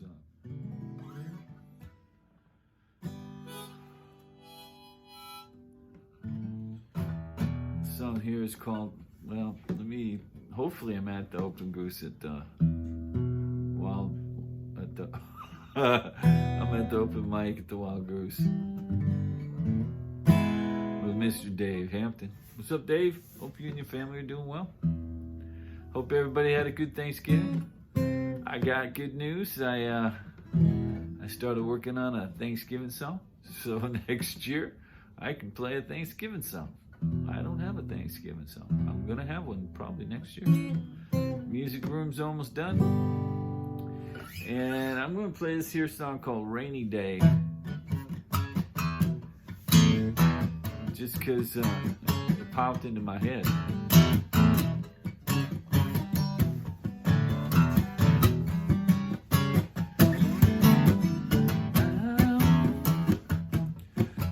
song. The song here is called, well, hopefully I'm at the Open Goose at the I'm at the open mic at the Wild Goose with Mr. Dave Hampton. What's up, Dave? Hope you and your family are doing well. Hope everybody had a good Thanksgiving. I got good news. I started working on a Thanksgiving song, so next year I can play a Thanksgiving song. I don't have a Thanksgiving song. I'm gonna have one probably next year. Music room's almost done. And I'm going to play this here song called Rainy Day. Just because it popped into my head.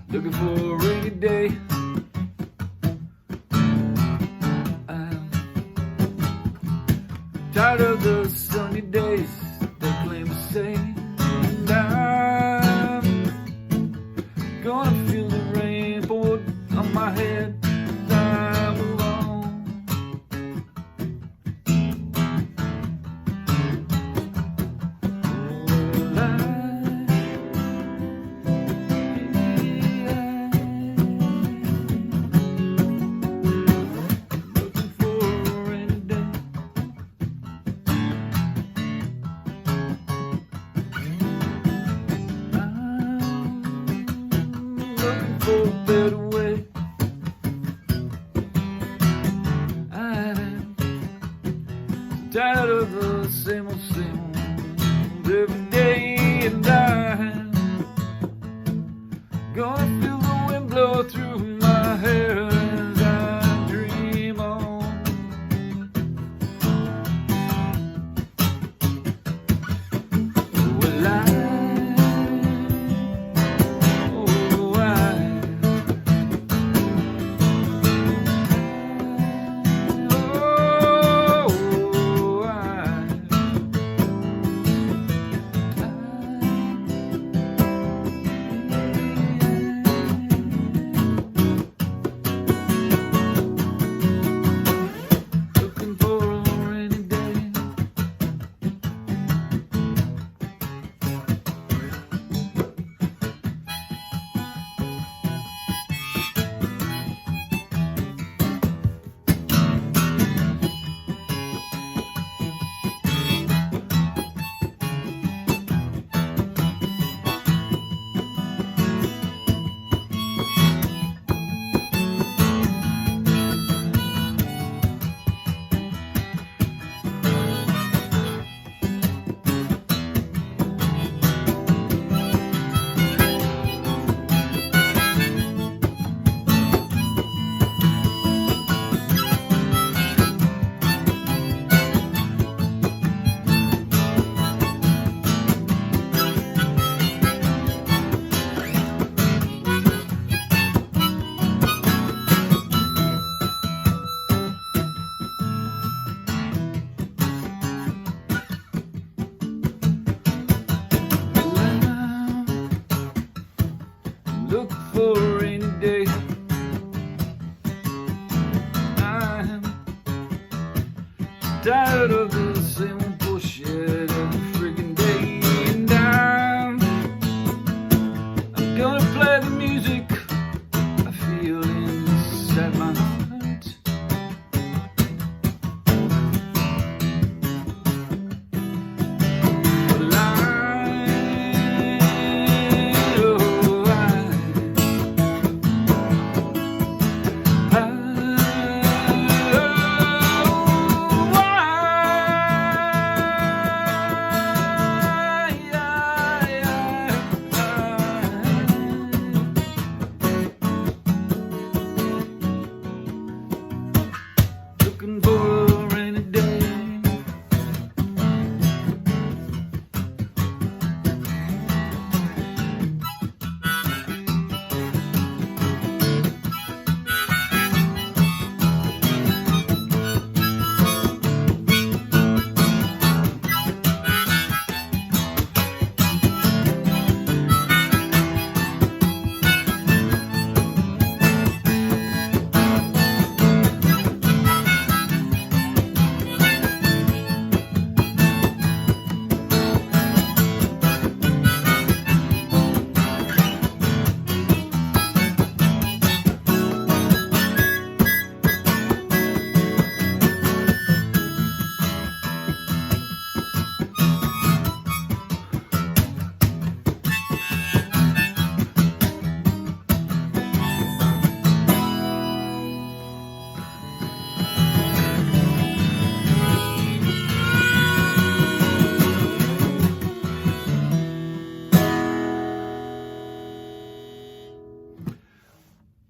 Looking for a rainy day. I'm tired of the sunny days. Claim to say, and I'm gonna feel the rain pour on my head as I'm alone. Looking for a rainy day.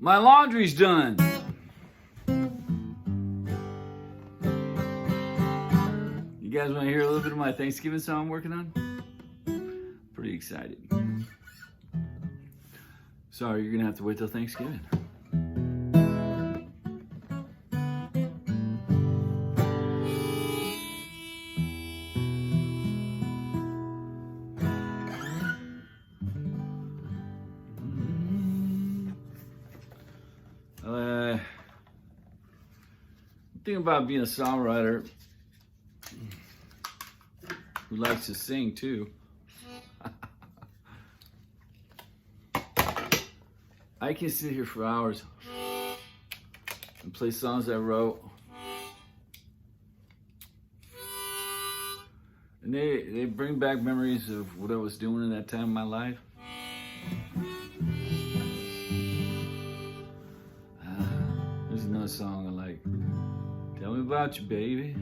My laundry's done. You guys want to hear a little bit of my Thanksgiving song I'm working on? Pretty excited. Sorry, you're gonna have to wait till Thanksgiving. Thing about being a songwriter who likes to sing too. I can sit here for hours and play songs I wrote, and they bring back memories of what I was doing in that time of my life. There's another song I like. Tell me about you, baby.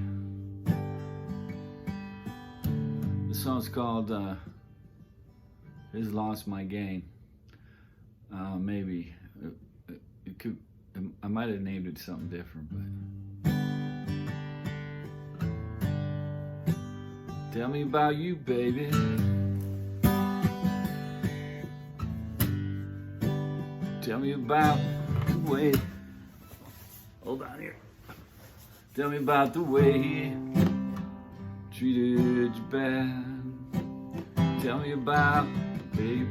The song's called "Has Lost My Game." Maybe it could. I might have named it something different, but tell me about you, baby. Tell me about the way. Hold on here. Tell me about the way he treated you bad. Tell me about the baby.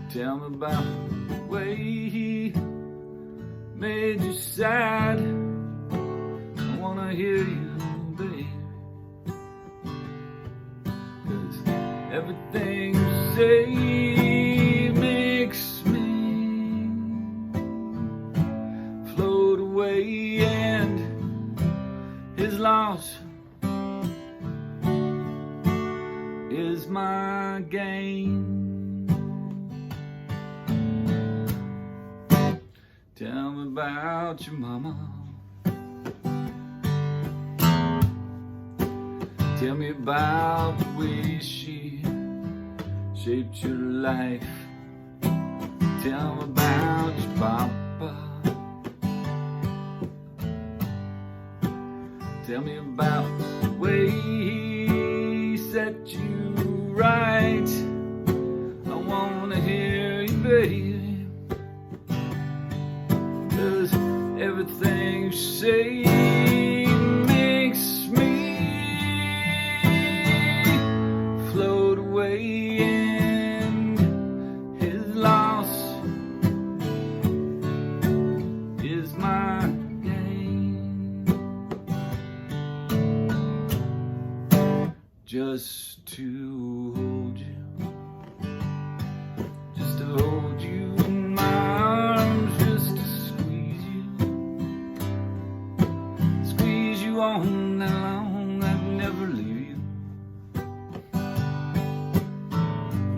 Tell me about the way he made you sad. I wanna hear you, baby. 'Cause everything you say makes me float away, and his loss is my gain. Tell me about your mama. Tell me about the way she shaped your life. Tell me about your papa. Tell me about the way he set you right. I wanna hear you, baby. 'Cause everything you say makes me float away, and his loss is my gain. Just to hold you, just to hold you in my arms, just to on that long, I'd never leave you.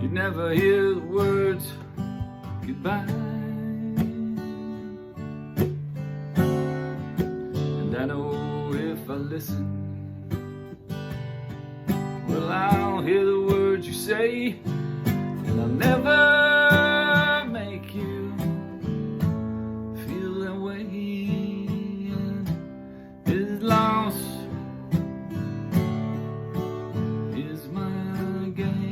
You'd never hear the words goodbye. And I know if I listen, well, I'll hear the words you say, and I'll never make you feel that way. His loss is my gain.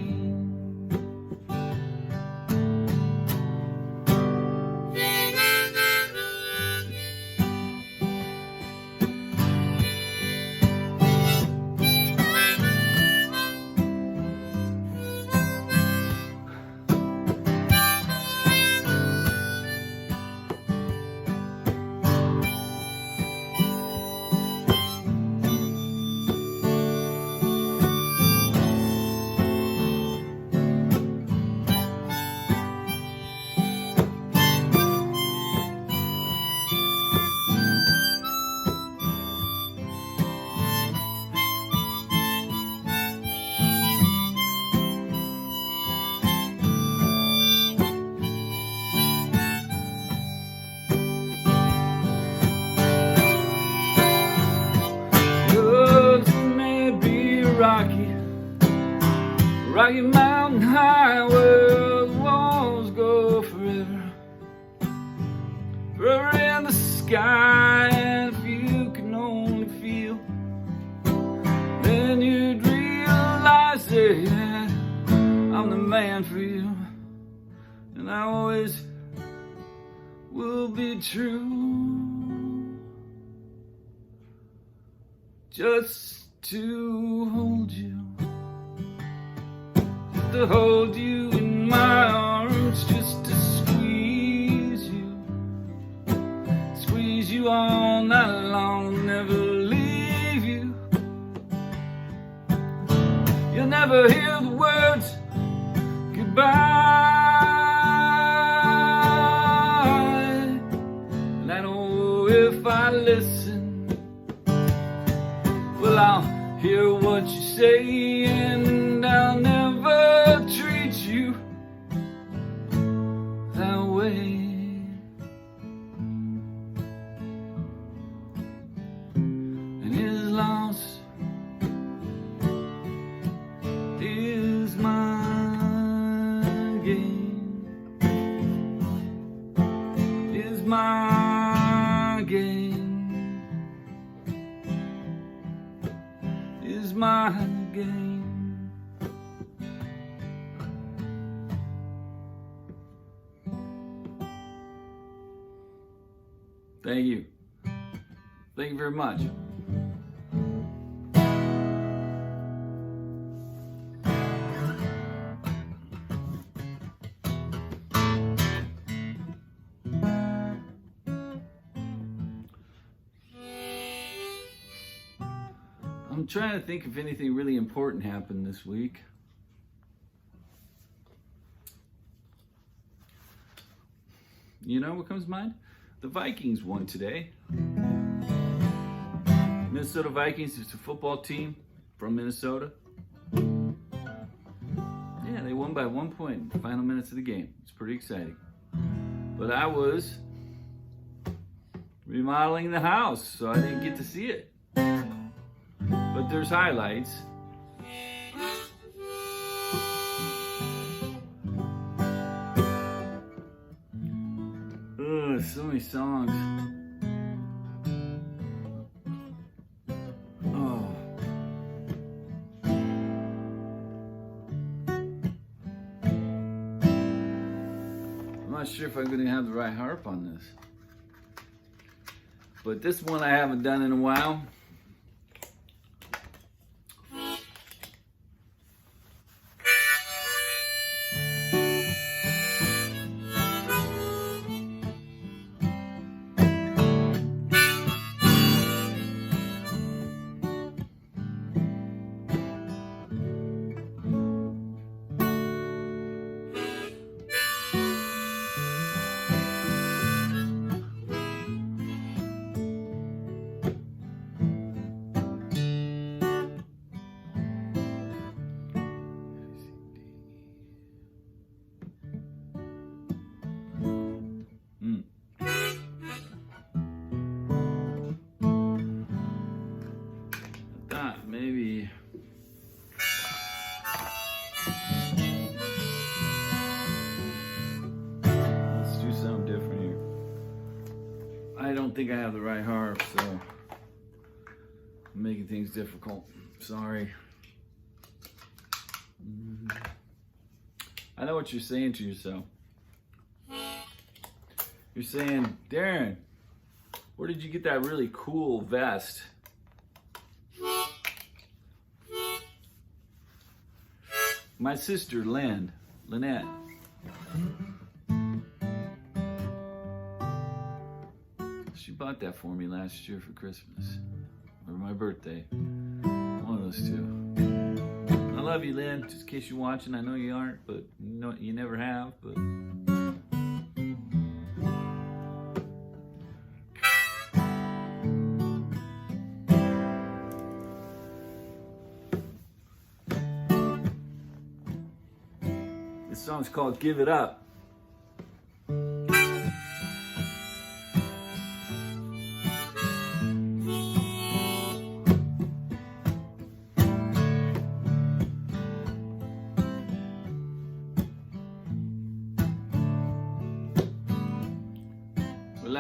Rocky Mountain High world. sky, and if you can only feel, then you'd realize that I'm the man for you, and I always will be true. Just to hold you, just to hold you in my arms, just to squeeze you all night long, never leave you. You'll never hear the words goodbye, and I know if I listen, well, I'll hear what you say, and I'll never treat you that way. And his loss is my gain, is my gain, is my gain. Thank you. Thank you very much. I'm trying to think if anything really important happened this week. You know what comes to mind? The Vikings won today. Minnesota Vikings is a football team from Minnesota. Yeah, they won by 1 point in the final minutes of the game. It's pretty exciting. But I was remodeling the house, so I didn't get to see it. But there's highlights. Ugh, so many songs. Oh. I'm not sure if I'm going to have the right harp on this. But this one I haven't done in a while. Maybe let's do something different here. I don't think I have the right harp, so I'm making things difficult. Sorry. I know what you're saying to yourself. You're saying, Darren, where did you get that really cool vest? My sister, Lynette. She bought that for me last year for Christmas. Or my birthday. One of those two. I love you, Lynn. Just in case you're watching. I know you aren't, but you never have. But this song's called Give It Up. Well,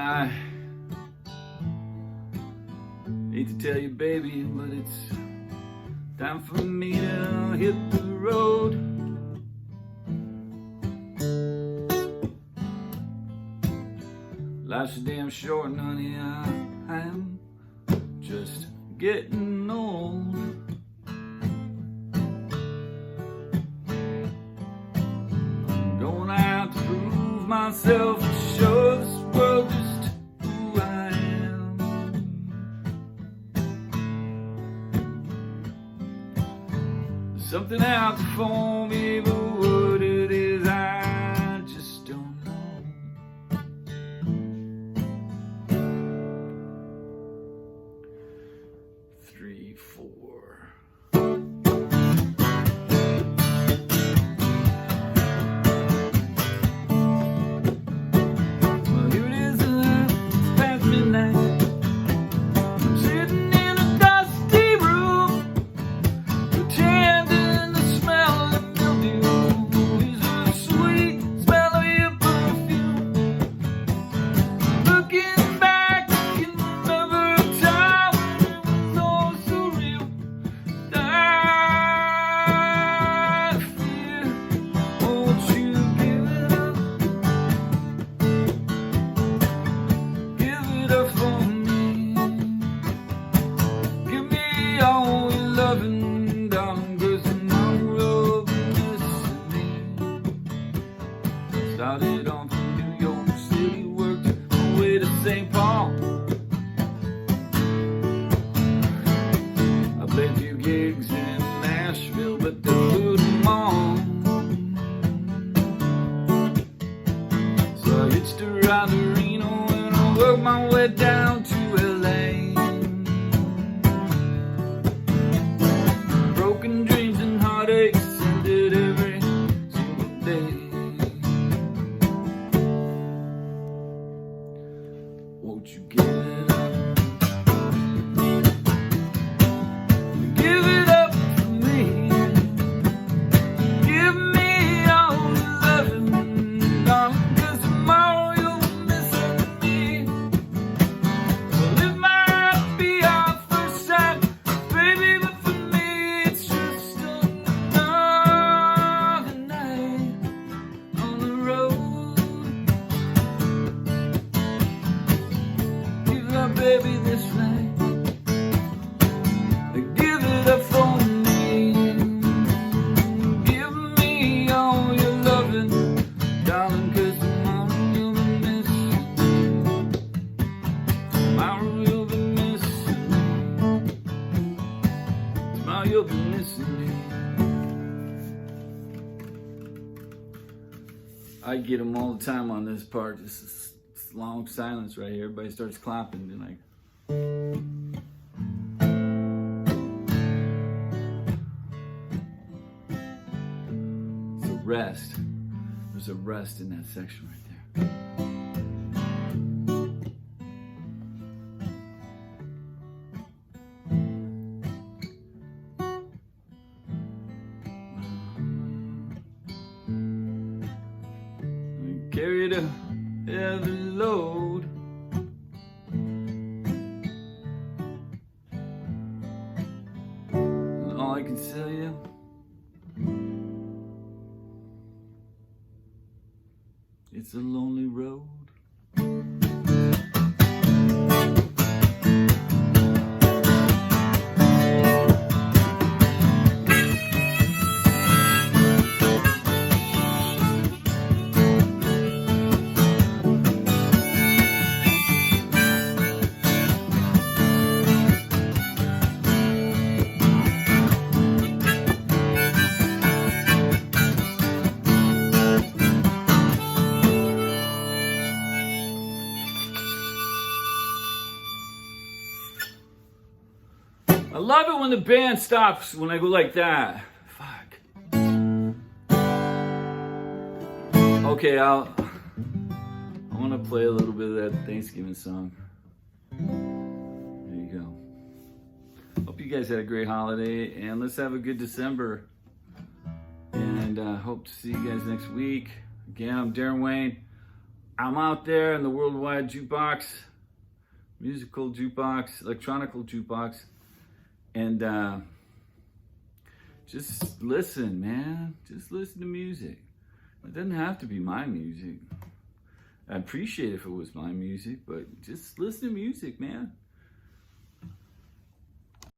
hate to tell you, baby, but it's time for me to hit the road. Life's a damn short, and honey, I am just getting old. I'm going out to prove myself, to show this world just who I am. There's something out there for me, but what it is, I just don't know. 3, 4. Well, here it is, past midnight. I'm sitting in a dusty room, pretending the smell of mildew is the sweet smell of your perfume. Looking back, I can remember a time when it was so surreal. I fear, won't you give it up? Give it up for me. Give me all your loving, darling, 'cause tomorrow be missing me. Started on from New York City, worked my way to St. Paul. I played a few gigs in Nashville, but they put them on. So I hitched a ride to Reno and I worked my way down to LA. Broken dreams and heartaches ended every single day. Won't you give it up? Give it up for me. Give me all your loving, darling, 'cause tomorrow you'll be missing me. Well, it might be our first sight, baby, but for me it's just another night on the road. Give it up, baby, this night. Give it up for me. Give me all your loving, darling, 'cause tomorrow you'll be missing me. Tomorrow you'll be missing me. Tomorrow you'll be missing me. I get them all the time on this part. This is long silence right here. Everybody starts clapping and like. It's a rest. There's a rest in that section right there. We carried a heavy load. And all I can tell you, it's a lonely road. I love it when the band stops when I go like that. Fuck. Okay, I want to play a little bit of that Thanksgiving song. There you go. Hope you guys had a great holiday, and let's have a good December. And hope to see you guys next week. Again, I'm Darren Wayne. I'm out there in the worldwide jukebox musical jukebox, electronical jukebox, and just listen, man. Just listen to music. It doesn't have to be my music. I'd appreciate if it was my music, but just listen to music, man.